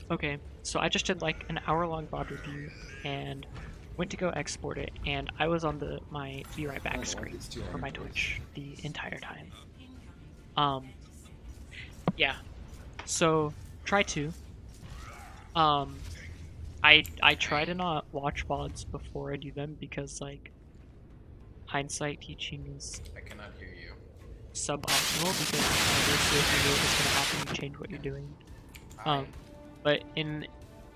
Okay, so I just did like an hour-long VOD review and went to go export it, and I was on my Be Right Back screen for my Twitch the entire time. Um, yeah. So try to. Um, I try to not watch VODs before I do them because like hindsight teaching is I cannot hear you. suboptimal because obviously if you know what's gonna happen, you change what you're doing. But in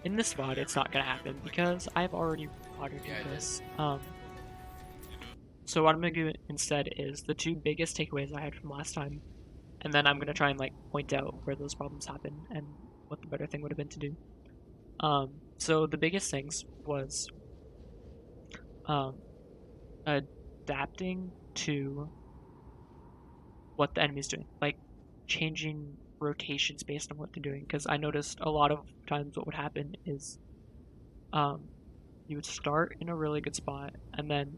this VOD, it's not gonna happen because I've already watered this. So what I'm gonna do instead is the two biggest takeaways I had from last time, and then I'm gonna try and like point out where those problems happen and what the better thing would have been to do. So the biggest things was adapting to what the enemy's doing, like changing rotations based on what they're doing. Because I noticed a lot of times what would happen is you would start in a really good spot, and then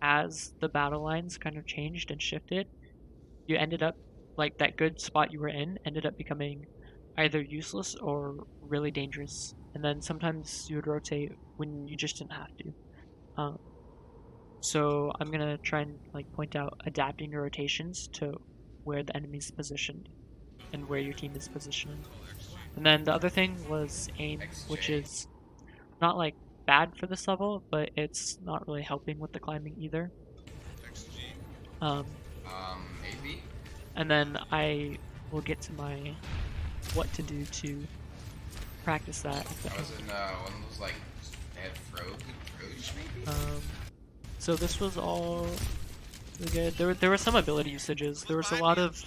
as the battle lines kind of changed and shifted, you ended up like that good spot you were in ended up becoming either useless or really dangerous. And then sometimes you would rotate when you just didn't have to. So I'm gonna try and like point out adapting your rotations to where the enemy's positioned and where your team is positioned. And then the other thing was aim, which is not like bad for this level, but it's not really helping with the climbing either. Maybe. And then I will get to my what to do to practice that. I was in one of those like they had froge maybe. So this was all really good. There were some ability usages. There was a lot of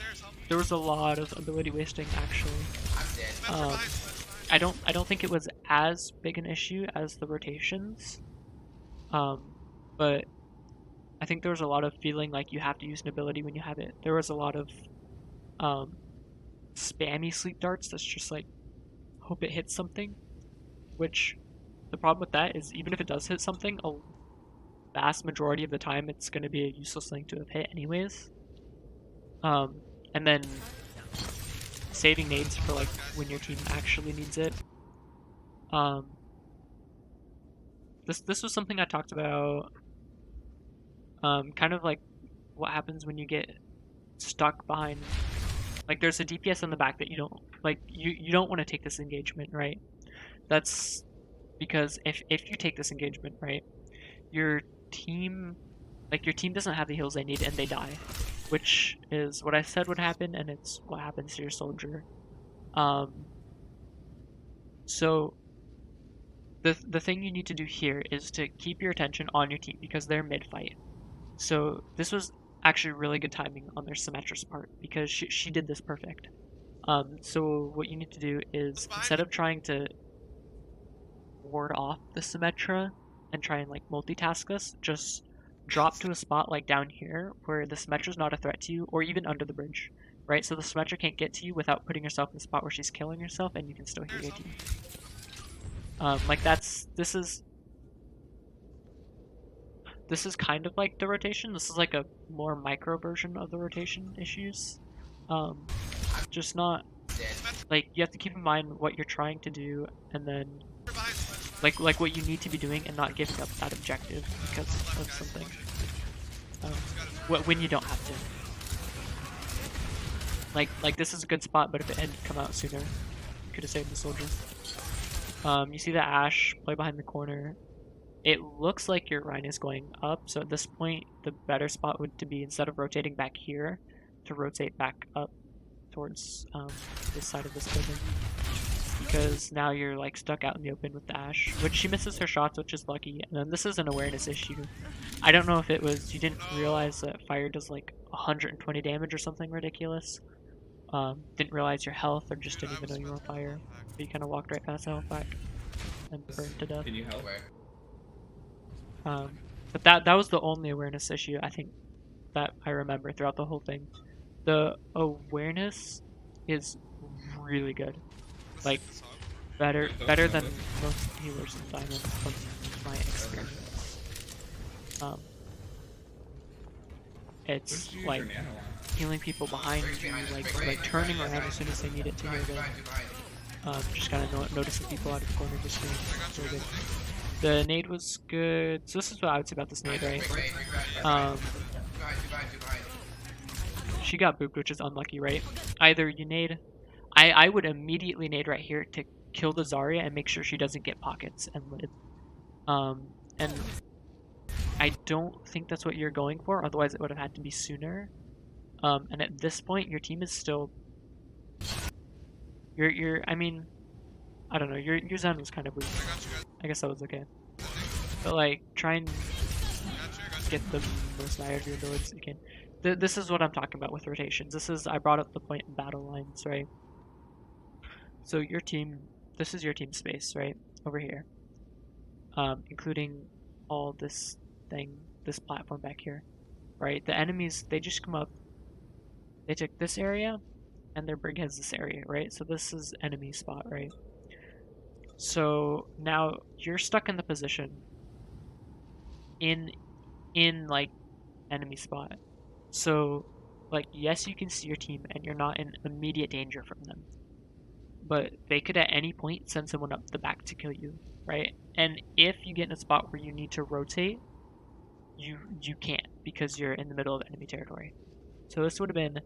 ability wasting actually. I'm dead. I don't think it was as big an issue as the rotations. But I think there was a lot of feeling like you have to use an ability when you have it. There was a lot of spammy sleep darts that's just like hope it hits something, which the problem with that is even if it does hit something, a vast majority of the time it's going to be a useless thing to have hit anyways. And then saving nades for like when your team actually needs it. This was something I talked about. Kind of like what happens when you get stuck behind. Like there's a DPS in the back that you don't like. You don't want to take this engagement, right? That's because if you take this engagement, right, your team doesn't have the heals they need and they die, which is what I said would happen, and it's what happens to your soldier. So the thing you need to do here is to keep your attention on your team because they're mid-fight. So this was actually really good timing on their Symmetra's part because she did this perfect. So what you need to do is instead of trying to ward off the Symmetra and try and like multitask us, just drop to a spot like down here where the Symmetra's not a threat to you, or even under the bridge, right? So the Symmetra can't get to you without putting herself in a spot where she's killing herself and you can still heal your team. Like this is kind of like the rotation. This is like a more micro version of the rotation issues. Just not like you have to keep in mind what you're trying to do, and then like what you need to be doing, and not giving up that objective because of something. When you don't have to. Like this is a good spot, but if it had come out sooner, you could have saved the soldier. You see the Ashe play behind the corner. It looks like your Rhine is going up, so at this point, the better spot would to be, instead of rotating back here, to rotate back up towards this side of this building. Because now you're like stuck out in the open with the Ashe, which she misses her shots, which is lucky. And then this is an awareness issue. I don't know if it was you didn't realize that fire does like 120 damage or something ridiculous. Didn't realize your health, or just didn't even know you were on fire. But you kind of walked right past the health pack and burned to death. Can you help? But that was the only awareness issue I think that I remember throughout the whole thing. The awareness is really good, like better than most healers in Diamond from my experience. It's like healing people behind you, like turning around as soon as they need it to heal them. Just kind of noticing people out of the corner of the screen. Really good. The nade was good. So this is what I would say about this nade, right? She got booped, which is unlucky, right? Either you nade. I would immediately nade right here to kill the Zarya and make sure she doesn't get pockets and live. And I don't think that's what you're going for. Otherwise, it would have had to be sooner. And at this point, your team is still. I mean, I don't know. Your Zen was kind of weak. I guess that was okay. But like, try and get the most out of your abilities you can. This is what I'm talking about with rotations. I brought up the point in battle lines, right? So your team, this is your team space, right? Over here. Including all this platform back here, right? The enemies, they just come up, they took this area, and their brig has this area, right? So this is enemy spot, right? So now you're stuck in the position in like enemy spot. So like, yes, you can see your team and you're not in immediate danger from them, but they could at any point send someone up the back to kill you, right? And if you get in a spot where you need to rotate, you can't because you're in the middle of enemy territory. So this would have been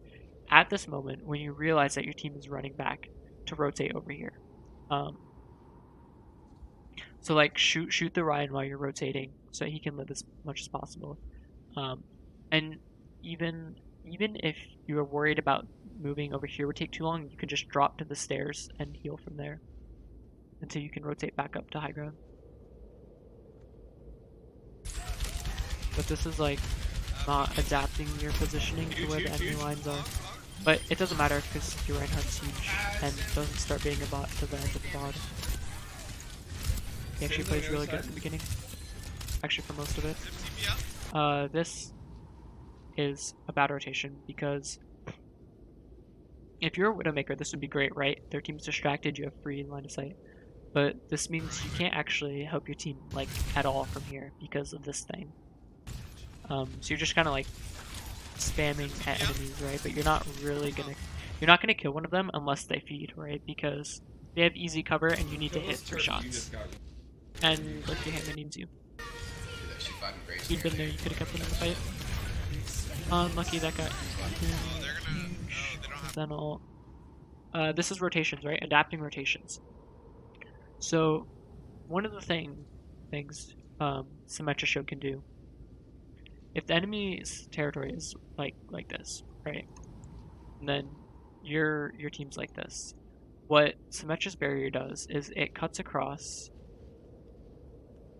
at this moment when you realize that your team is running back to rotate over here. So like shoot the Ryan while you're rotating so he can live as much as possible. And even if you are worried about moving over here would take too long, you can just drop to the stairs and heal from there until you can rotate back up to high ground. But this is like not adapting your positioning to where the enemy lines are. But it doesn't matter because your Reinhardt's huge and doesn't start being a bot to the end of the pod. He actually plays really good at the beginning. Actually for most of it. This is a bad rotation because if you're a Widowmaker, this would be great, right? Their team's distracted, you have free line of sight. But this means you can't actually help your team like at all from here because of this thing. So you're just kind of like spamming at enemies, right? But you're not gonna kill one of them unless they feed, right? Because they have easy cover and you need to hit 3 shots. And like your handman needs you. If you'd been there, you could have kept them in the fight. Unlucky that got huge. Then all. This is rotations, right? Adapting rotations. So one of the things Symmetra Show can do, if the enemy's territory is like this, right? And then your team's like this. What Symmetra's barrier does is it cuts across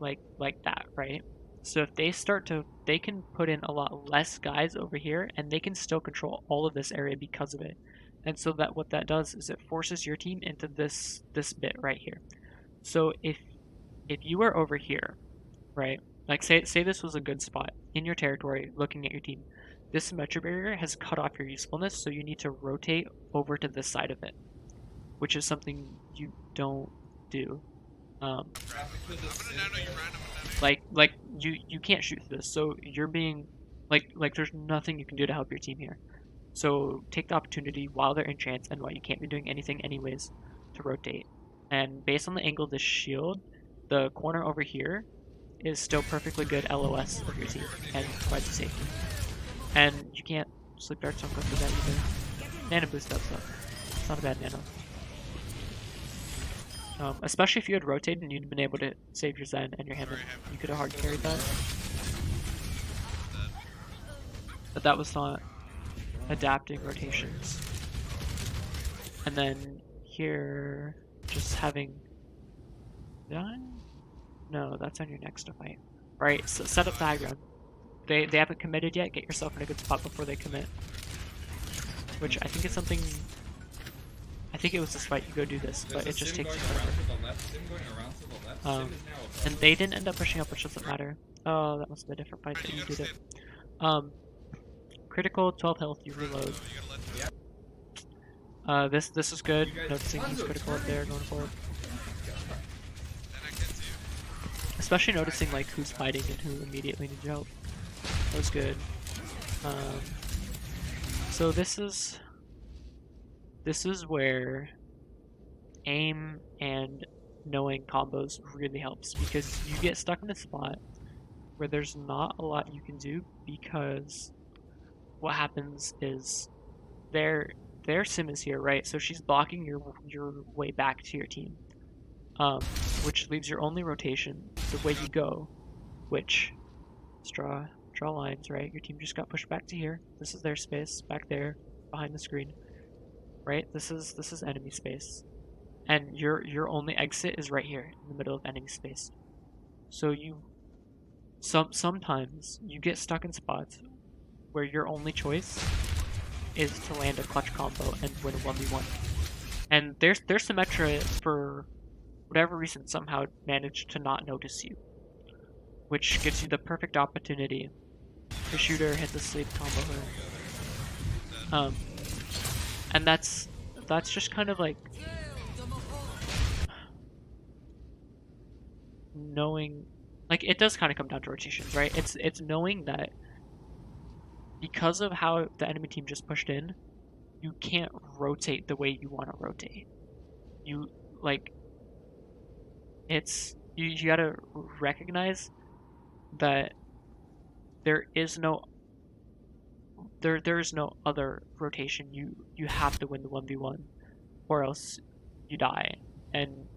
like that, right? So if they can put in a lot less guys over here and they can still control all of this area because of it. And so that what that does is it forces your team into this bit right here. So if you were over here, right? Like say this was a good spot in your territory looking at your team. This Symmetra barrier has cut off your usefulness, so you need to rotate over to this side of it, which is something you don't do. Like you can't shoot through this, so you're being like there's nothing you can do to help your team here. So take the opportunity while they're in chance and while you can't be doing anything anyways to rotate. And based on the angle of this shield, the corner over here is still perfectly good LOS of your team and provides you safety. And you can't sleep darts don't go for that either. Nano boost up though. It's not a bad nano. Especially if you had rotated and you'd been able to save your Zen and your hammer, you could have hard carried that. But that was not adapting rotations. And then here, just having... No, that's on your next fight. Right, so set up the high ground. They haven't committed yet, get yourself in a good spot before they commit. Which I think is something... I think it was this fight, you go do this, but it just takes you forever. And they didn't end up pushing up, which doesn't matter. Oh, that must have been a different fight that you did it. Critical, 12 health, you reload. This is good, noticing he's critical up there, going forward. Especially noticing like who's fighting and who immediately needs help. That was good. So this is where aim and knowing combos really helps, because you get stuck in a spot where there's not a lot you can do, because what happens is their sim is here, right? So she's blocking your way back to your team, which leaves your only rotation the way you go, which is draw lines, right? Your team just got pushed back to here. This is their space back there behind the screen, right? This is enemy space, and your only exit is right here in the middle of enemy space. So sometimes you get stuck in spots where your only choice is to land a clutch combo and win a 1v1. And their Symmetra, for whatever reason, somehow managed to not notice you, which gives you the perfect opportunity to shoot her, hit the sleep, combo her. And that's just kind of like knowing, like, it does kind of come down to rotations, right? It's knowing that because of how the enemy team just pushed in, you can't rotate the way you want to rotate. You like you gotta recognize that there is no other rotation. You have to win the 1v1 or else you die. And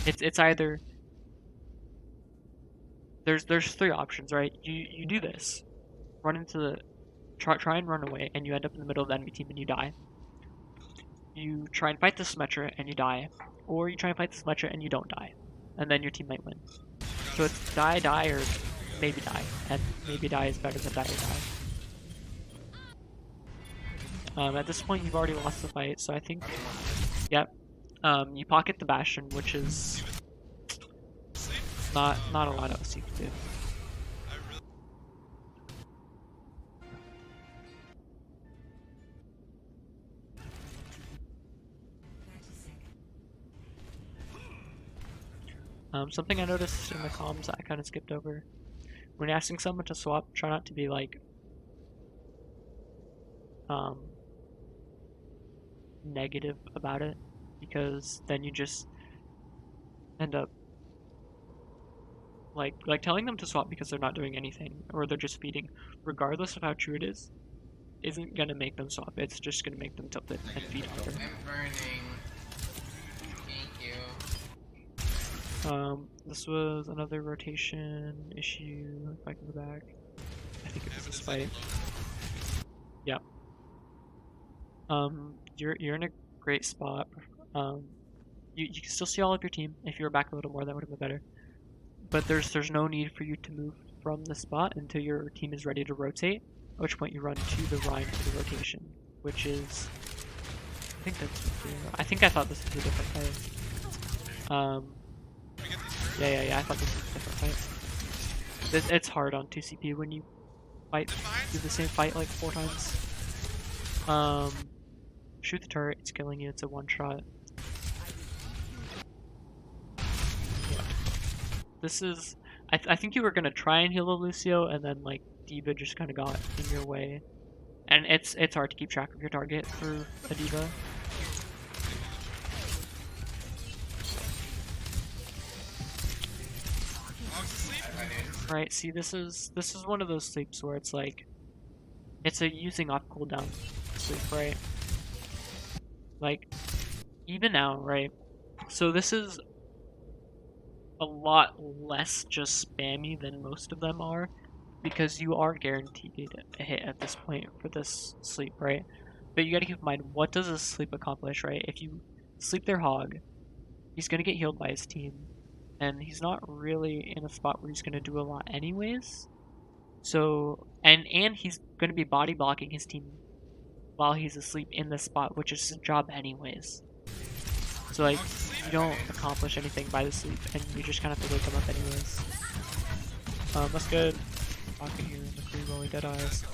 it's either there's three options, right? You do this. Run into the try and run away, and you end up in the middle of the enemy team and you die. You try and fight the Symmetra and you die, or you try and fight the Symmetra and you don't die, and then your team might win. So it's die, or maybe die, and maybe die is better than die or die. At this point, you've already lost the fight, so I think, yep. You pocket the Bastion, which is not a lot else you can do. Something I noticed in the comms that I kind of skipped over. When asking someone to swap, try not to be like negative about it, because then you just end up like telling them to swap because they're not doing anything or they're just feeding, regardless of how true it is, isn't gonna make them swap. It's just gonna make them tilted and feed harder. I'm burning. Thank you. This was another rotation issue. If I can go back, I think it was this fight. Yeah. You're in a great spot. You can still see all of your team. If you were back a little more, that would have been better. But there's no need for you to move from the spot until your team is ready to rotate. At which point you run to the Rhine for the rotation, which is, I think I thought this was a different fight. Yeah, I thought this was a different fight. It's hard on 2CP when you do the same fight like 4 times. Shoot the turret, it's killing you, it's a one-shot. Yeah. This is, I think you were gonna try and heal the Lucio, and then like D.Va just kind of got in your way. And it's hard to keep track of your target through a D.Va. Right, see, this is one of those sleeps where it's like, it's a using off cooldown sleep, right? Like, even now, right? So this is a lot less just spammy than most of them are, because you are guaranteed a hit at this point for this sleep, right? But you gotta keep in mind, what does this sleep accomplish, right? If you sleep their hog, he's gonna get healed by his team, and he's not really in a spot where he's gonna do a lot anyways. So, and he's gonna be body blocking his team while he's asleep in this spot, which is his job anyways. So like, you don't accomplish anything by the sleep, and you just kind of have to wake him up anyways. That's good. Pocket here in the free rolling dead eyes.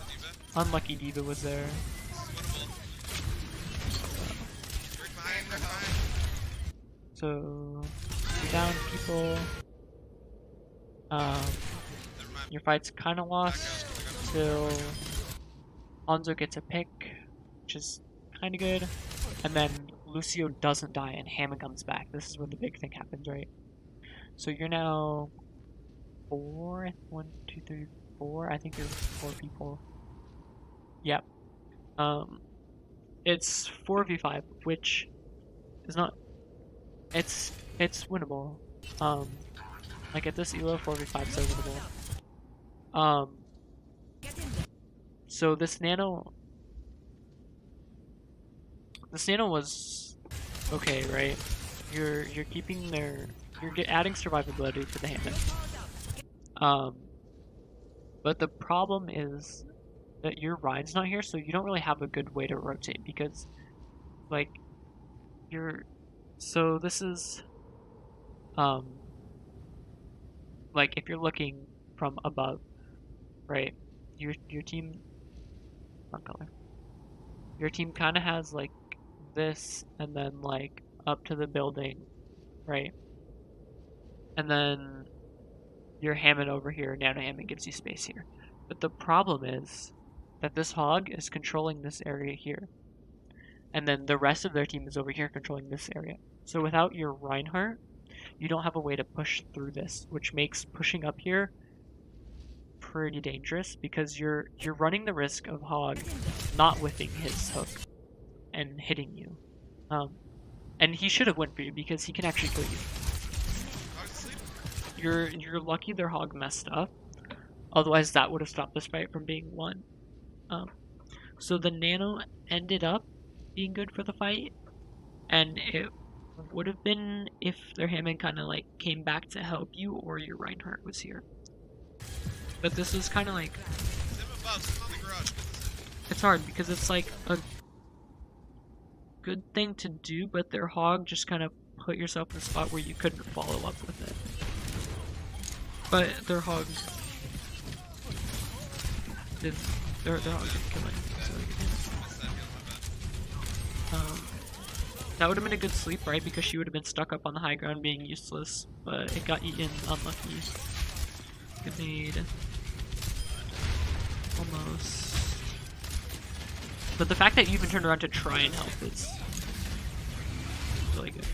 Unlucky D.Va was there. So you down people. Your fight's kind of lost till Hanzo gets a pick, which is kind of good, and then Lucio doesn't die and Hammond comes back. This is when the big thing happens, right? So you're now 4, 1, 2, 3, 4. I think there's 4 people. Yep. It's 4v5, which is not. It's winnable. Like at this elo, 4v5 is so winnable. So this nano was okay, right? You're keeping you're adding survivability to the Hammond. But the problem is that your Ryan's not here, so you don't really have a good way to rotate because, like, so this is, like if you're looking from above, right? Your team, wrong color. Your team kind of has like this, and then like up to the building, right? And then your Hammond over here, Nano Hammond gives you space here. But the problem is that this hog is controlling this area here. And then the rest of their team is over here controlling this area. So without your Reinhardt, you don't have a way to push through this, which makes pushing up here pretty dangerous because you're running the risk of Hog not whiffing his hook and hitting you. And he should have went for you because he can actually kill you. You're lucky their Hog messed up. Otherwise that would have stopped this fight from being won. So the Nano ended up being good for the fight, and it would have been if their Hammond kind of like came back to help you or your Reinhardt was here. But this is kind of like, it's hard because it's like a good thing to do, but their Hog just kind of put yourself in a spot where you couldn't follow up with it. But their Hog did, their Hog did kill it. That would have been a good sleep, right? Because she would have been stuck up on the high ground being useless, but it got eaten. Unlucky. Good nade. Almost. But the fact that you even turned around to try and help is really good.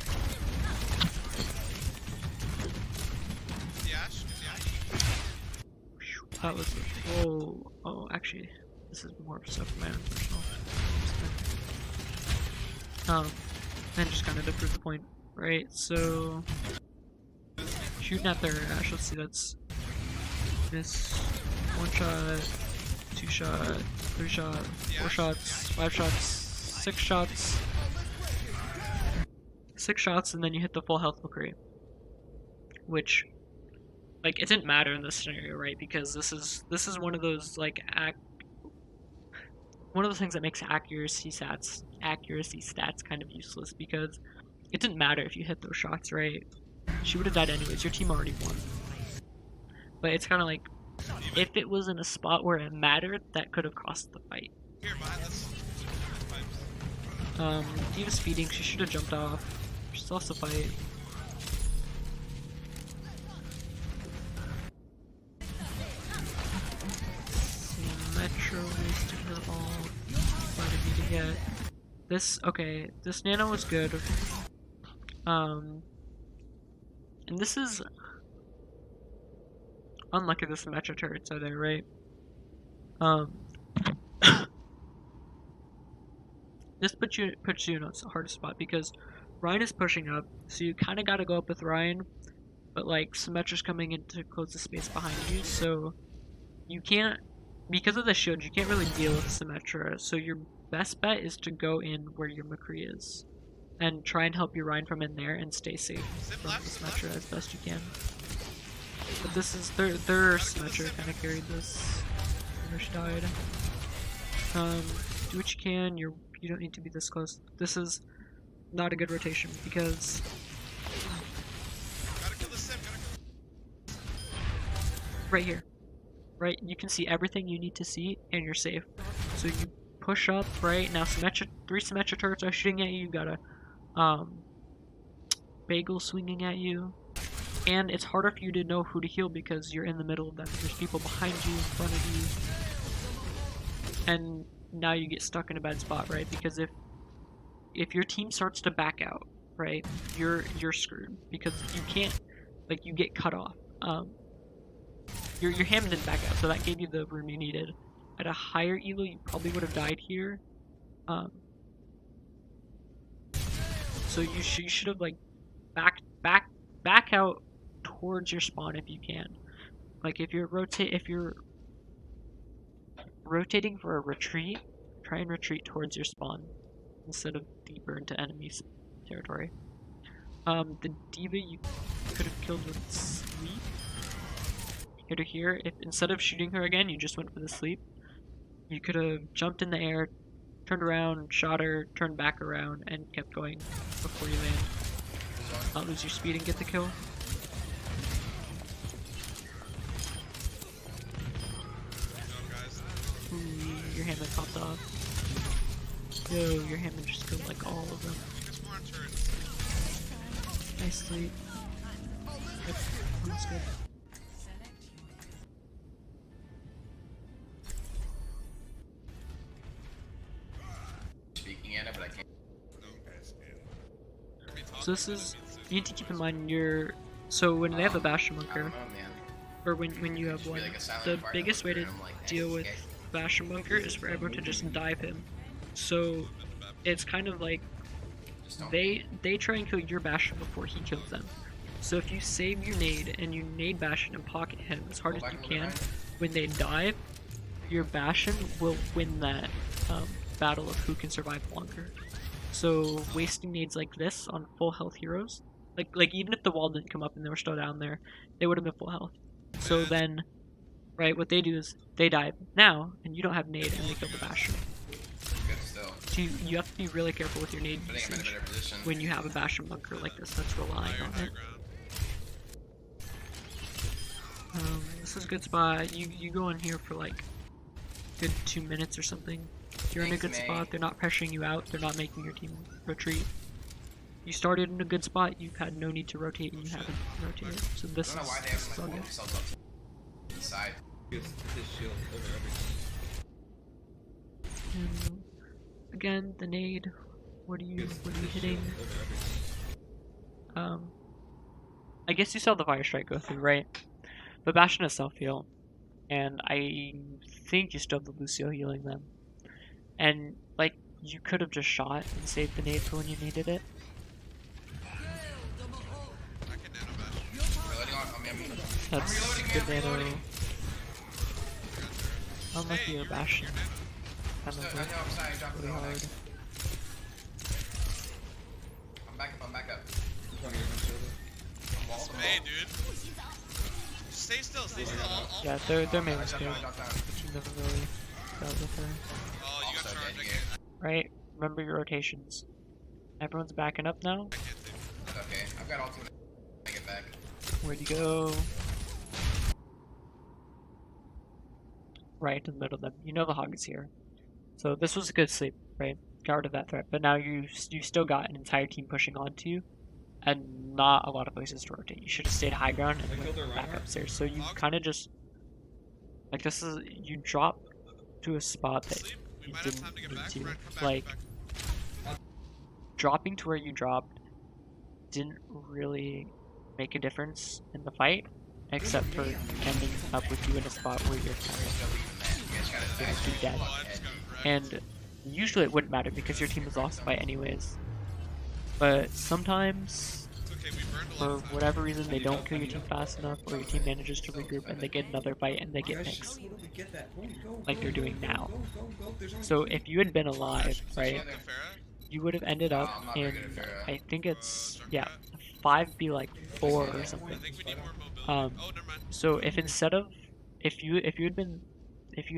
That was whoa. Oh, actually, this is more stuff for my own personal. And just kind of to prove the point, right? So shooting at their Ash. Let's see. That's miss. 1 shot, 2 shot, 3 shot, 4 shots, 5 shots, 6 shots. 6 shots, and then you hit the full health McCree. Which, like, it didn't matter in this scenario, right? Because this is one of those like one of those things that makes accuracy stats kind of useless because it didn't matter if you hit those shots, right? She would have died anyways. Your team already won. But it's kind of like, if it was in a spot where it mattered, that could have cost the fight. D.Va's feeding. She should have jumped off. She still has to fight. Metro wasted her all. Wanted me to get this. Okay, this Nano was good. And this is unlucky. The Symmetra turrets are there, right? This puts you in a hard spot because Ryan is pushing up, so you kind of got to go up with Ryan, but like Symmetra's coming in to close the space behind you, so you can't. Because of the shield, you can't really deal with Symmetra, so your best bet is to go in where your McCree is. And try and help your Ryan from in there and stay safe from Symmetra as best you can. But this is, their Symmetra kind of carried this. She died. Do what you can, you don't need to be this close. This is not a good rotation because... Right here. Right, you can see everything you need to see, and you're safe. So you push up, right? Now 3 Symmetra turrets are shooting at you. You got a Bagel swinging at you. And it's harder for you to know who to heal because you're in the middle of them. There's people behind you, in front of you. And now you get stuck in a bad spot, right? Because if if your team starts to back out, right, you're screwed because you can't, like, you get cut off. Your Hammond didn't back out, so that gave you the room you needed. At a higher elo, you probably would have died here. So you should have like back out towards your spawn if you can. Like if you're rotating for a retreat, try and retreat towards your spawn instead of deeper into enemy territory. The diva you could have killed with sleep. Hit her here. If instead of shooting her again, you just went for the sleep, you could have jumped in the air, turned around, shot her, turned back around, and kept going before you land. Not lose your speed and get the kill. Ooh, your Hammond popped off. Yo, your Hammond just killed like all of them. Nice sleep. Good. That's good. So this is, you need to keep in mind so when they have a Bastion Bunker, or when you have one, the biggest way to deal with Bastion Bunker is for everyone to just dive him. So it's kind of like they try and kill your Bastion before he kills them. So if you save your nade and you nade Bastion and pocket him as hard as you can, when they dive, your Bastion will win that battle of who can survive longer. So wasting nades like this on full health heroes, like even if the wall didn't come up and they were still down there, they would have been full health. So then, right, what they do is they dive now, and you don't have nade, and they kill the Bastion. So you have to be really careful with your nade usage when you have a Bastion Bunker like this that's relying on it. This is a good spot. You go in here for like good 2 minutes or something. You're in a good spot, they're not pressuring you out, they're not making your team retreat. You started in a good spot, you've had no need to rotate and you haven't rotated. So this is all good. And again, the nade, what are you hitting? I guess you saw the Fire Strike go through, right? But Bastion is self-heal. And I think you still have the Lucio healing them. And, like, you could have just shot and saved the nade for when you needed it. That's good nano. Unlucky your Bastion. Kind of really hard. I'm back up. It's May, dude. Stay still. Yeah, their main was good. The team doesn't really dealt with her. Oh, you got charged again. Right? Remember your rotations. Everyone's backing up now. Okay, I've got ultimate. I get back. Where'd you go? Right in the middle of them. You know the hog is here. So this was a good sleep, right? Got rid of that threat. But now you still got an entire team pushing onto you. And not a lot of places to rotate. You should have stayed high ground and went back upstairs. So you kind of just, like, this is, you drop to a spot that you didn't need to. Like, dropping to where you dropped didn't really make a difference in the fight, except for ending up with you in a spot where you're kind of dead. And usually it wouldn't matter because your team is lost by anyways. But sometimes, for whatever reason, they don't kill your team fast enough, or your team manages to regroup and they get another fight and they get mixed. Like they're doing now. So if you had been alive, right, you would have ended up in, I think it's, yeah, 5v like 4 or something. So if instead of, if you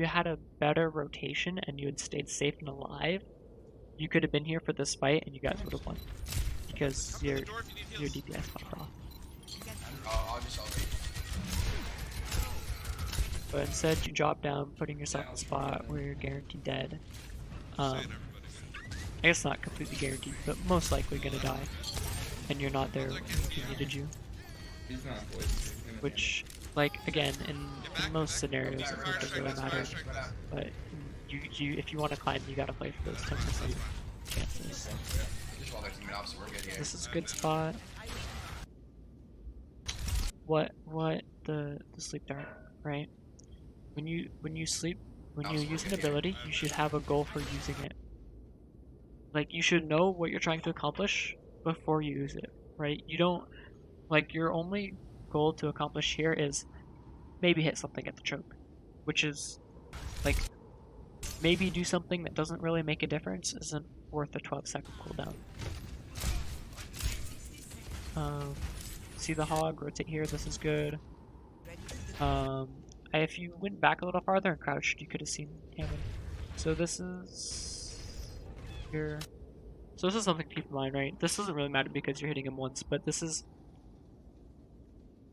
had a better rotation and you had stayed safe and alive, you could have been here for this fight and you guys would have won. Because your DPS popped off. But instead you drop down, putting yourself in a spot where you're guaranteed dead. I guess not completely guaranteed, but most likely gonna die. And you're not there when he needed you. Which, like, again, in most scenarios it doesn't really matter. But if you want to climb, you gotta play for those 10%. chances. Just while there's teaming off, so we're good here. This is a good spot. What the sleep dart, right? When you sleep, when you use an ability, you should have a goal for using it. Like, you should know what you're trying to accomplish before you use it, right? You don't, like, your only goal to accomplish here is maybe hit something at the choke, which is, like, maybe do something that doesn't really make a difference, isn't worth a 12-second cooldown. See the hog, rotate here, this is good. If you went back a little farther and crouched, you could have seen Hammond. So this is here. So this is something to keep in mind, right? This doesn't really matter because you're hitting him once, but this is,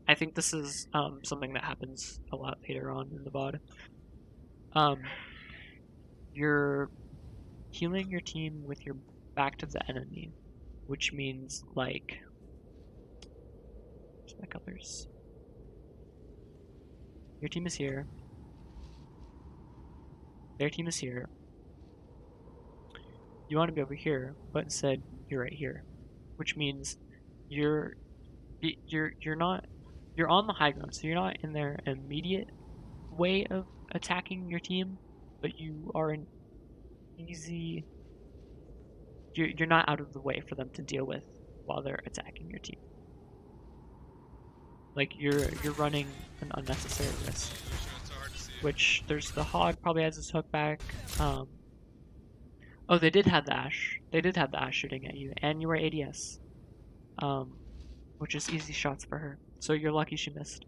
I think this is something that happens a lot later on in the VOD. You're healing your team with your back to the enemy, which means, like, where's my colors? Your team is here. Their team is here. You want to be over here, but instead you're right here, which means you're on the high ground, so you're not in their immediate way of attacking your team, but you are an easy. You're not out of the way for them to deal with while they're attacking your team. Like, you're running an unnecessary risk. Which, there's the hog probably has his hook back. Oh, they did have the Ashe. They did have the Ashe shooting at you, and you were ADS. Which is easy shots for her. So you're lucky she missed.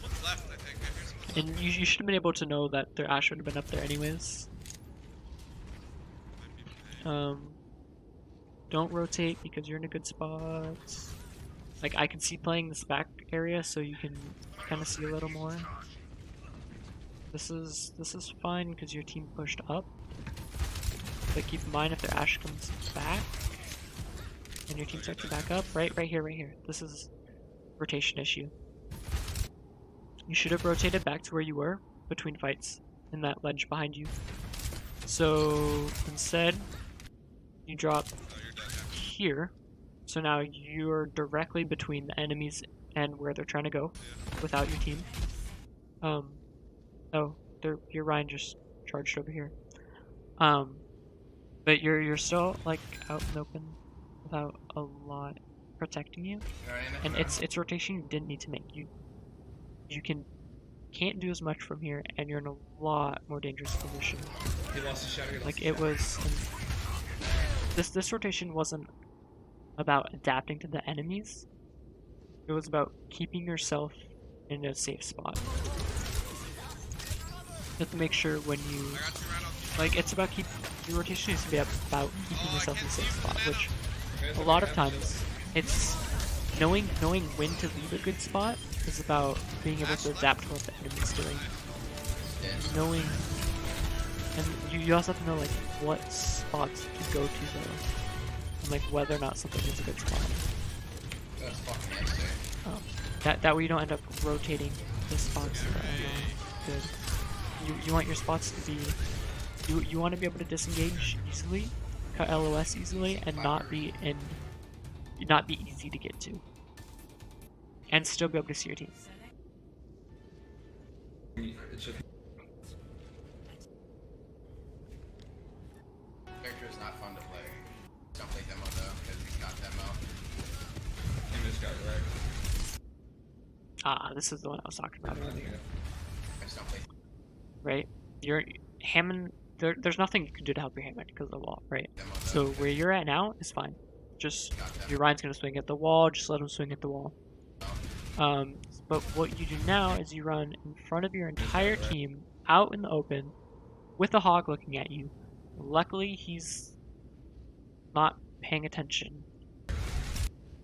What's left, I think. Here's what's left. And you should have been able to know that their Ashe would have been up there anyways. Don't rotate because you're in a good spot. Like, I can see playing this back area, so you can kind of see a little more. This is fine because your team pushed up. But keep in mind if their Ashe comes back and your team starts to back up, right here. This is rotation issue. You should have rotated back to where you were between fights in that ledge behind you. So instead, you drop here. So now you're directly between the enemies and where they're trying to go without your team. Oh, your Ryan just charged over here. But you're still, like, out in the open without a lot protecting you. And it's rotation you didn't need to make. You can't do as much from here, and you're in a lot more dangerous position. Like, it was this rotation wasn't about adapting to the enemies. It was about keeping yourself in a safe spot. You have to make sure when you, like, it's about your rotation needs to be about keeping yourself in a safe spot, which a lot of times it's knowing when to leave a good spot is about being able to adapt to what the enemy's doing. Knowing, and you also have to know, like, what spots to go to though, and, like, whether or not something is a good spot. That's fucking insane. That way you don't end up rotating the spots that are good. You want your spots to be, you want to be able to disengage easily, cut LOS easily, and not be easy to get to, and still be able to see your team. Character is not fun to play. Don't play demo though, because he's got demo. He just got wrecked. Ah, this is the one I was talking about earlier. I just don't play Right? Your Hammond, there's nothing you can do to help your Hammond because of the wall, right? demo So though. where you're at now is fine. Just, your Ryan's gonna swing at the wall, just let him swing at the wall. But what you do now is you run in front of your entire team out in the open with a hog looking at you. Luckily, he's not paying attention.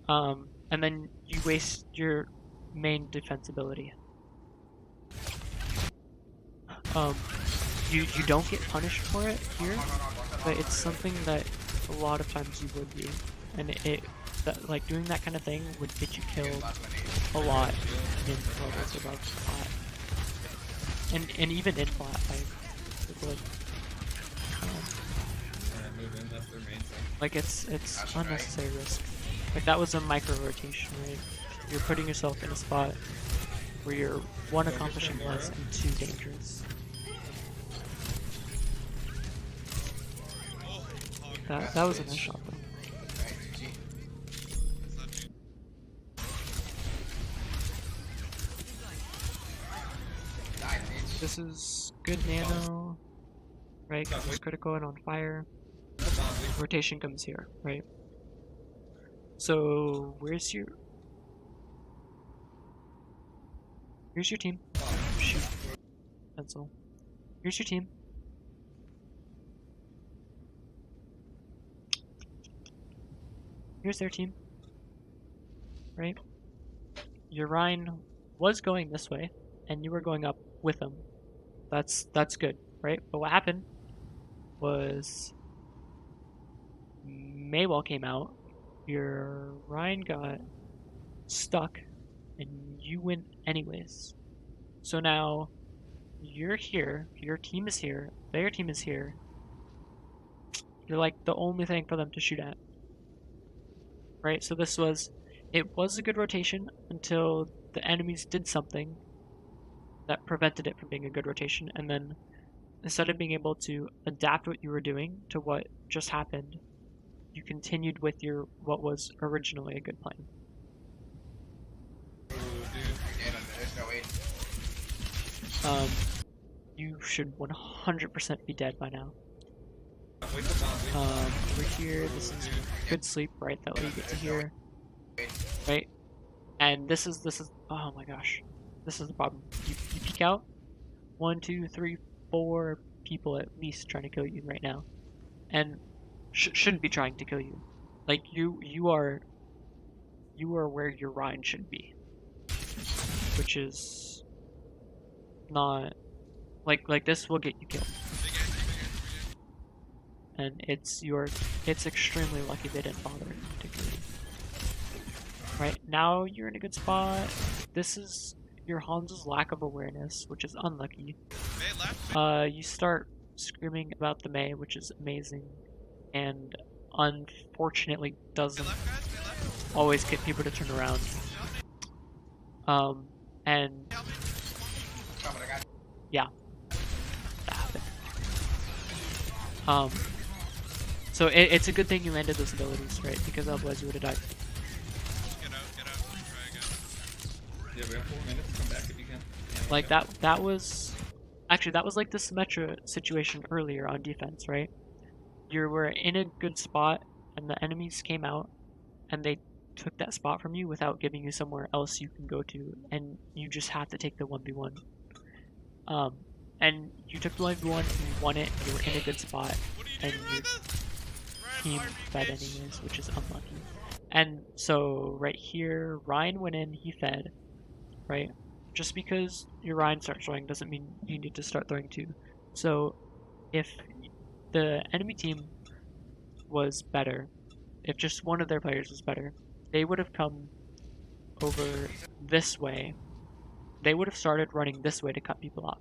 And then you waste your main defense ability. You don't get punished for it here, but it's something that a lot of times you would be, and like doing that kind of thing would get you killed a lot in levels above flat, and even in flat. I feel like, move in. That's their main thing. Like it's That's unnecessary risk. Like that was a micro rotation, right? You're putting yourself in a spot where you're one accomplishing less and two dangerous. Oh, hog. That was a nice shot though. Right, GG. It's not too- Die, bitch. This is good nano, right? 'Cause it's critical and on fire. Rotation comes here, right? So where's your team? Shoot, pencil. Here's your team. Here's their team, right? Your Rhine was going this way, and you were going up with them. That's good, right? But what happened was Maywall came out, your Rhine got stuck, and you went anyways. So now you're here, your team is here, their team is here. You're like the only thing for them to shoot at. Right? So it was a good rotation until the enemies did something that prevented it from being a good rotation, and then instead of being able to adapt what you were doing to what just happened, you continued with what was originally a good plan. Oh, dude. Again, there's no way. You should 100% be dead by now. Wait the bomb. Over here, this is good sleep, right? That way you get to here, right? And this is oh my gosh, this is the problem. You peek out, 1, 2, 3, 4 people at least trying to kill you right now, and shouldn't be trying to kill you. Like you are where your Rhine should be, which is not like this will get you killed. And it's extremely lucky they didn't bother to kill you. Right, now you're in a good spot. This is your Hans's lack of awareness, which is unlucky. May left. You start screaming about the May, which is amazing, and unfortunately doesn't May left, guys. May left. always get people to turn around. And Oh, but I got yeah, that happened. So it's a good thing you ended those abilities, right? Because otherwise you would have died. Get out. Try again. Yeah, we have 4 minutes. Come back if you can. Yeah, Like that was actually that was like the Symmetra situation earlier on defense, right? You were in a good spot and the enemies came out and they took that spot from you without giving you somewhere else you can go to, and you just have to take the 1v1. And you took the 1v1 and you won it, and you were in a good spot, What are you and doing, your Ryan? team fed anyways, which is unlucky. And so right here, Ryan went in, he fed, right? Just because your Ryan starts throwing doesn't mean you need to start throwing too. So if the enemy team was better, if just one of their players was better, they would have come over this way. They would have started running this way to cut people off.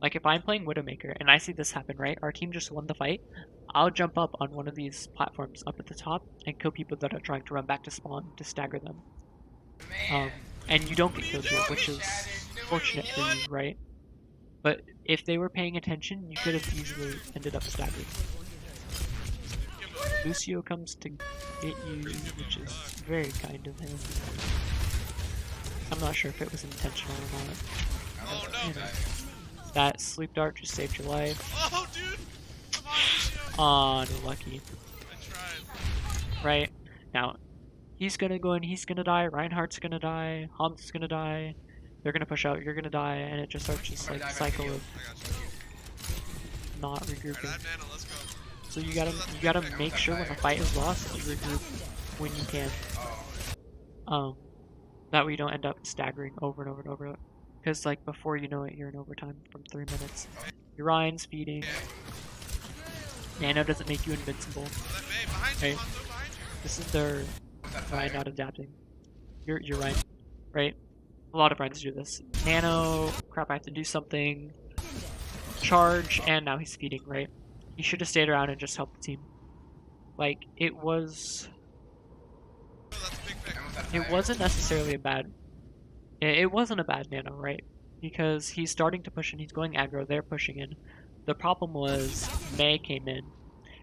Like if I'm playing Widowmaker and I see this happen, right? Our team just won the fight. I'll jump up on one of these platforms up at the top and kill people that are trying to run back to spawn to stagger them. And you don't get killed here, which is fortunate for you, right? But if they were paying attention, you could have easily ended up staggered. Lucio comes to get you, which is very kind of him. I'm not sure if it was intentional or not. Oh no. You know, that sleep dart just saved your life. Oh dude. Come on, Lucio. Aw, lucky. I tried. Right? Now, he's gonna go in, he's gonna die, Reinhardt's gonna die, Hans is gonna die, they're gonna push out, you're gonna die, and it just starts this like cycle of I got you. not Alright, regrouping. I have nano. Let's go. So you gotta make sure when the fight is lost that you regroup when you can. That way you don't end up staggering over and over and over. Because like before you know it, you're in overtime from 3 minutes. Your Ryan's feeding. Nano doesn't make you invincible. Oh, that May behind you. Right. Hanzo behind you. This is their Ryan not adapting. You're right. Right? A lot of Ryans do this. Nano, crap, I have to do something. Charge, and now he's feeding, right? He should have stayed around and just helped the team. like it was. Oh, that's a big pick. I'm with that It fire. wasn't necessarily a bad. It wasn't a bad nano, right? Because he's starting to push in. He's going aggro. They're pushing in. The problem was Mei came in,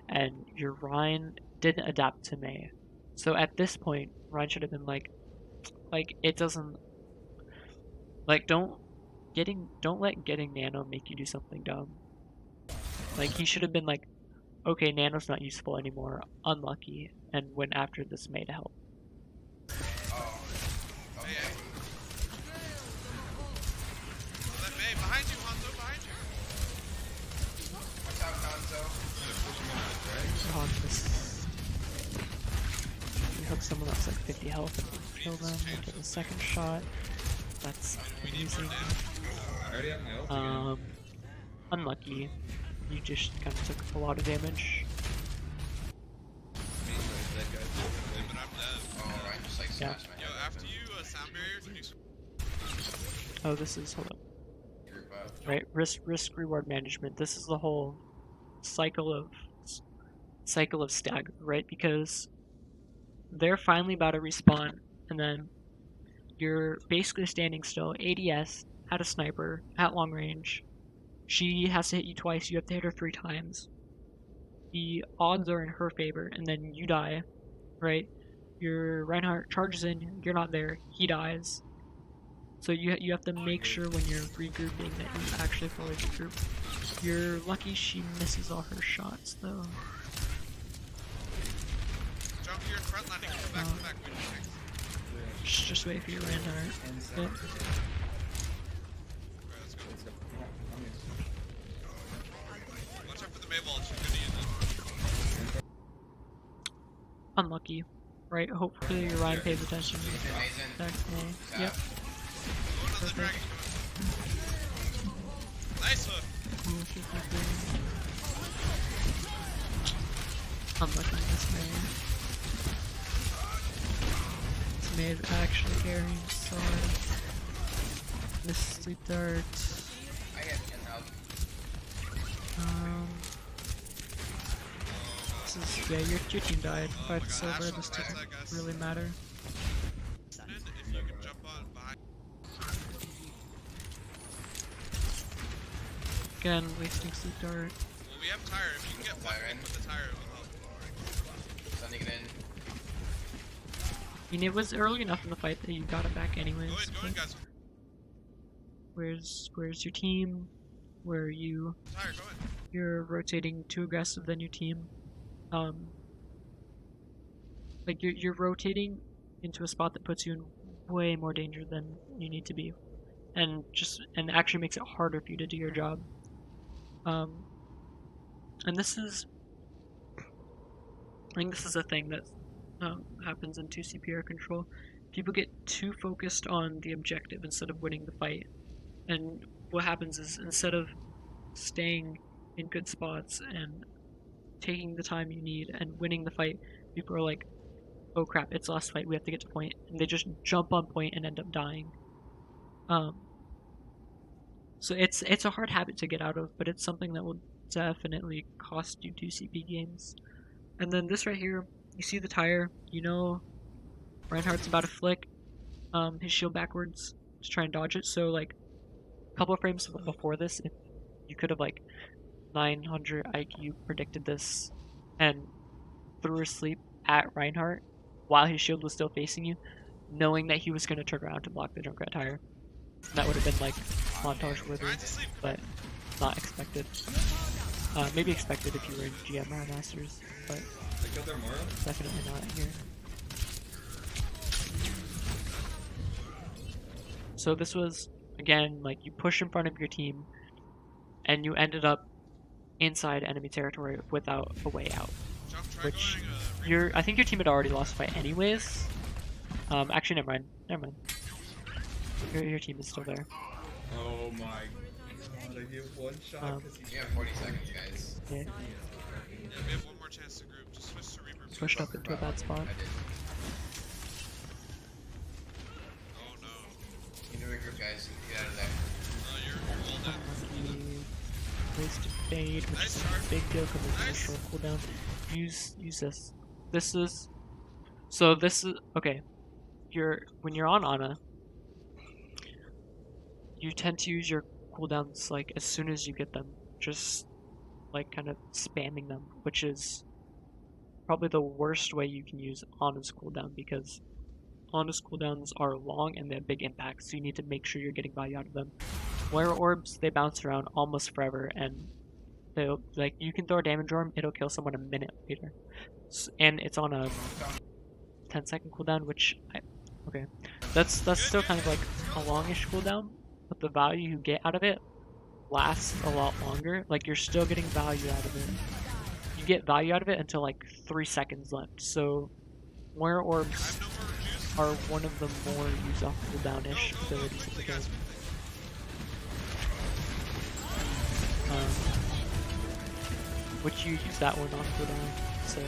and your Ryan didn't adapt to Mei. So at this point, Ryan should have been like it doesn't like don't let getting nano make you do something dumb. Like he should have been like, okay, nano's not useful anymore. Unlucky, and went after this Mei to help. Oh. Okay. That May behind you, Hanzo, behind you. Watch out, Gonzo. On this, you hook someone that's like 50 health and kill them. And get the second shot. That's amazing. I already have my ult again. Unlucky. You just kind of took a lot of damage. Me, so dead guys. Yeah, but I'm dead. Oh, Ryan just like Yeah. smashed my Yo, head. after you sound barrier, can you Oh, this is hold up. Group up. Right, risk reward management. This is the whole cycle of stagger, right? Because they're finally about to respawn, and then you're basically standing still. ADS at a sniper at long range. She has to hit you twice. You have to hit her 3 times. The odds are in her favor, and then you die, right? Your Reinhardt charges in. You're not there. He dies. So you have to make sure when you're regrouping that you actually fully regroup. You're lucky she misses all her shots though. jump here in front line and go back to back with you? Just wait for your Reinhardt. Yep. Alright, let's go. Let's go. Watch out for the Mayball, she's gonna use it. Unlucky, right? Hopefully your Ryan pays attention. Amazing. Exactly. Yep. Oh, another dragon coming. Nice hook. Unlucky this man. This man is actually carrying sword. Miss sleep dart. I get in out. This is yeah. Your team died. Fight God, silver. Ash This on the right doesn't side, guys. really matter. If you can jump on behind. Again, wasting sleep dart. Well, we have tire. If you can get Tire fucking in. with the tire, it will help. Sending it in. I mean, it was early enough in the fight that you got it back anyways. Go in, but guys. where's your team? Where are you? Tire, go in. You're rotating too aggressive than your team. Like you're rotating into a spot that puts you in way more danger than you need to be, and actually makes it harder for you to do your job. And this is, I think this is a thing that happens in 2 CPR control. People get too focused on the objective instead of winning the fight, and what happens is instead of staying in good spots and taking the time you need and winning the fight, people are like, oh crap, it's last fight, we have to get to point, and they just jump on point and end up dying. So it's a hard habit to get out of, but it's something that will definitely cost you 2 CP games. And then this right here, you see the tire, you know Reinhardt's about to flick his shield backwards to try and dodge it, so like a couple of frames before this, if you could have like 900 IQ predicted this and threw her sleep at Reinhardt while his shield was still facing you, knowing that he was going to turn around to block the Junkrat tire. That would have been like montage worthy, Ryan's asleep. but not expected. Maybe expected if you were in GM or Masters, but They killed their Mora? definitely not here. So this was, again, like you push in front of your team and you ended up inside enemy territory without a way out. Jump, try Which going, I think your team had already lost the fight anyways. Actually, never mind. Your team is still there. Oh my god, I gave one shot because he You have 40 seconds, guys. Yeah, yeah, we have one more chance to group. Just switch to Reaper. switched up into a bad spot. I did. Oh no. You need to regroup, guys. Get out of there. You're all dead. Wasted grenade, which is a big deal because it's a short cooldown. Use this. This is okay. When you're on Ana, you tend to use your cooldowns like as soon as you get them, just like kind of spamming them, which is probably the worst way you can use Ana's cooldown because Ana's cooldowns are long and they have big impacts, so you need to make sure you're getting value out of them. Flare orbs, they bounce around almost forever, and they'll like you can throw a damage orb, it'll kill someone a minute later, and it's on a 10-second cooldown, which okay, that's still kind of like a longish cooldown, but the value you get out of it lasts a lot longer. Like you're still getting value out of it. You get value out of it until like 3 seconds left. So Flare orbs are one of the more use off cooldown-ish abilities of the game. Which you use that one off cooldown, so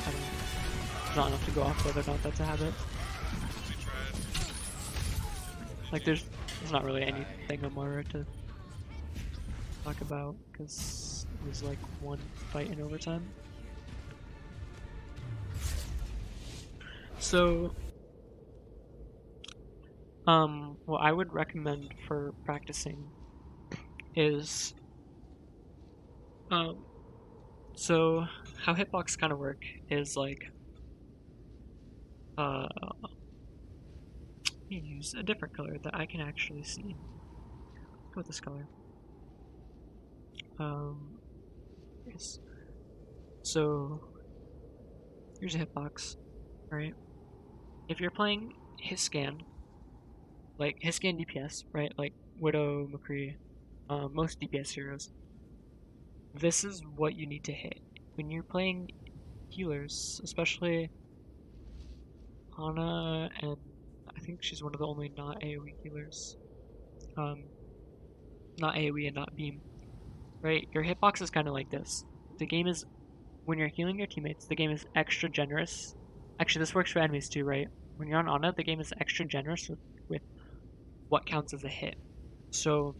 I don't enough to go off whether or not that's a habit. Like there's not really anything on Moira to talk about because it was like one fight in overtime. So what I would recommend for practicing is so how hitbox kind of work is like let me use a different color that I can actually see. Go with this color. Yes. So here's a hitbox, right? If you're playing his scan, like his scan DPS, right? Like Widow, McCree, most DPS heroes. This is what you need to hit when you're playing healers, especially Ana, and I think she's one of the only not AoE healers. Not AoE and not beam. Right? Your hitbox is kind of like this. The game is, when you're healing your teammates, the game is extra generous. Actually, this works for enemies too, right? When you're on Ana, the game is extra generous with what counts as a hit. So,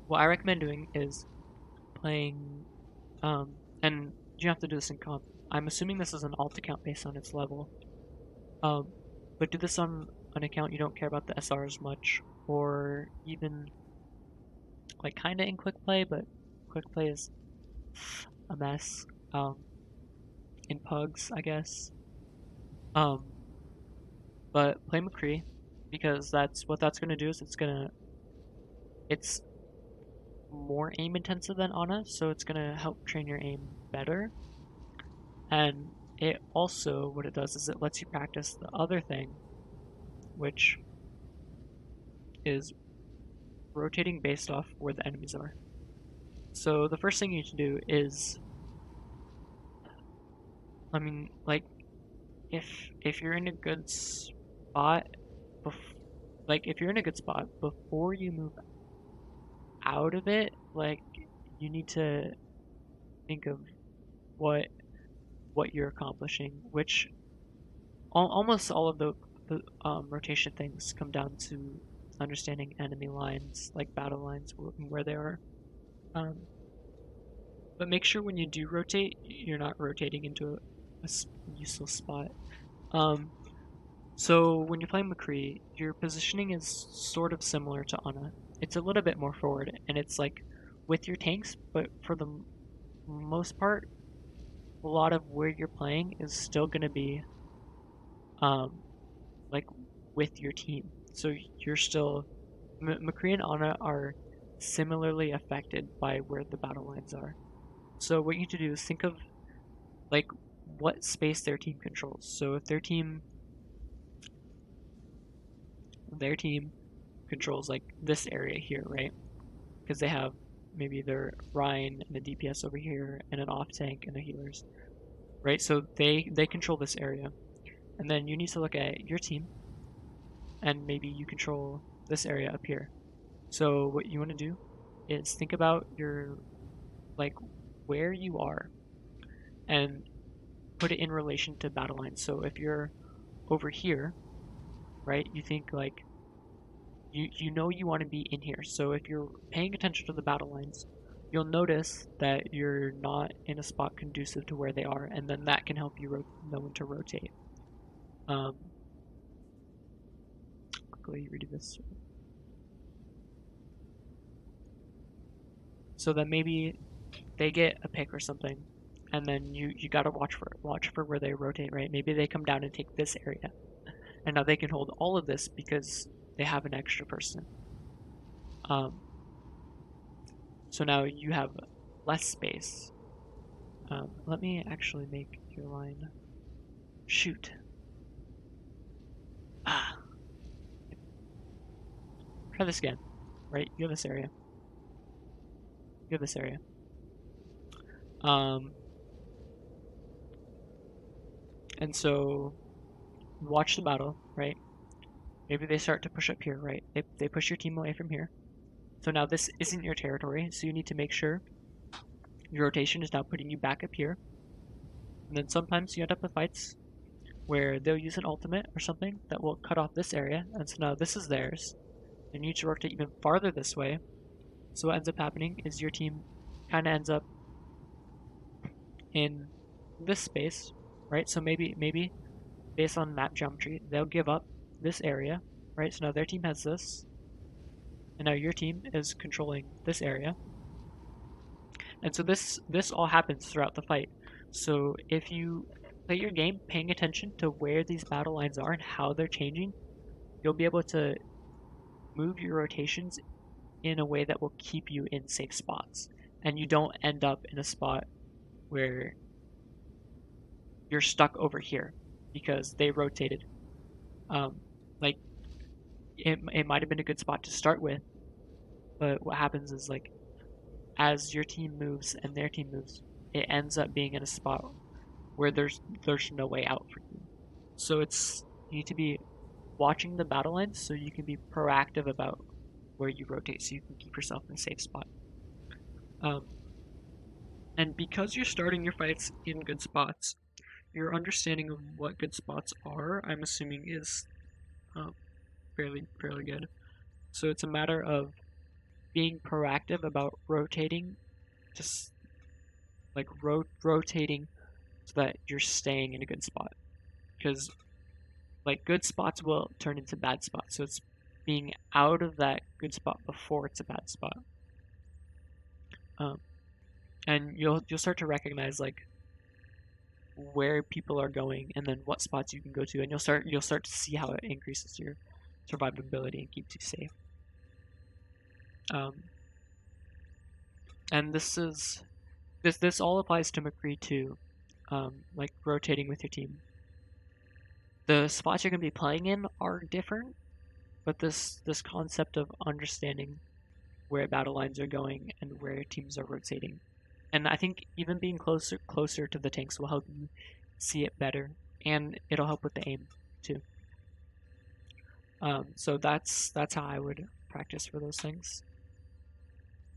what I recommend doing is playing, and you have to do this in comp. I'm assuming this is an alt account based on its level. But do this on an account you don't care about the SR as much, or even like kinda in quick play, but quick play is a mess. In pugs, I guess. But play McCree because that's gonna do is it's more aim intensive than Ana, so it's gonna help train your aim better. And it also, what it does is it lets you practice the other thing, which is rotating based off where the enemies are. So the first thing you need to do is, I mean, like, if you're in a good spot, if you're in a good spot before you move out of it, like, you need to think of what you're accomplishing, which almost all of the rotation things come down to understanding enemy lines, like battle lines, where they are. But make sure when you do rotate, you're not rotating into a useless spot. So when you're playing McCree, your positioning is sort of similar to Ana. It's a little bit more forward, and it's like with your tanks, but for the most part, a lot of where you're playing is still going to be like with your team. So you're still McCree and Ana are similarly affected by where the battle lines are. So what you need to do is think of like what space their team controls. So if their team controls like this area here, right? Because they have maybe their Ryan and a DPS over here and an off tank and the healers, right? So they control this area, and then you need to look at your team, and maybe you control this area up here. So what you want to do is think about your like where you are, and put it in relation to battle lines. So if you're over here, right, you think like you know you want to be in here. So if you're paying attention to the battle lines, you'll notice that you're not in a spot conducive to where they are, and then that can help you know when to rotate. Quickly redo this. So then maybe they get a pick or something, and then you gotta watch for where they rotate, right? Maybe they come down and take this area, and now they can hold all of this because they have an extra person. So now you have less space. Let me actually make your line. Shoot. Ah. Try this again. Right? You have this area. You have this area. And so watch the battle, right? Maybe they start to push up here, right? They push your team away from here. So now this isn't your territory, so you need to make sure your rotation is now putting you back up here. And then sometimes you end up with fights where they'll use an ultimate or something that will cut off this area, and so now this is theirs. And you need to rotate even farther this way. So what ends up happening is your team kind of ends up in this space, right? So maybe based on map geometry, they'll give up this area, right? So now their team has this, and now your team is controlling this area. And so this all happens throughout the fight. So if you play your game paying attention to where these battle lines are and how they're changing, you'll be able to move your rotations in a way that will keep you in safe spots, and you don't end up in a spot where you're stuck over here because they rotated. Like it might have been a good spot to start with, but what happens is like as your team moves and their team moves, it ends up being in a spot where there's no way out for you. So you need to be watching the battle lines so you can be proactive about where you rotate so you can keep yourself in a safe spot. And because you're starting your fights in good spots, your understanding of what good spots are, I'm assuming, is fairly good. So it's a matter of being proactive about rotating, just like rotating so that you're staying in a good spot. Because like good spots will turn into bad spots, so it's being out of that good spot before it's a bad spot. And you'll start to recognize like where people are going and then what spots you can go to, and you'll start to see how it increases your survivability and keeps you safe. And this all applies to McCree too, like rotating with your team. The spots you're going to be playing in are different, but this concept of understanding where battle lines are going and where teams are rotating, and I think even being closer to the tanks will help you see it better, and it'll help with the aim too. So that's how I would practice for those things.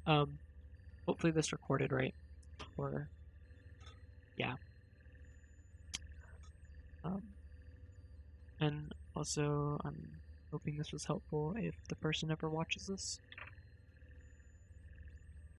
Hopefully this recorded right, or yeah. And also I'm hoping this was helpful if the person ever watches this.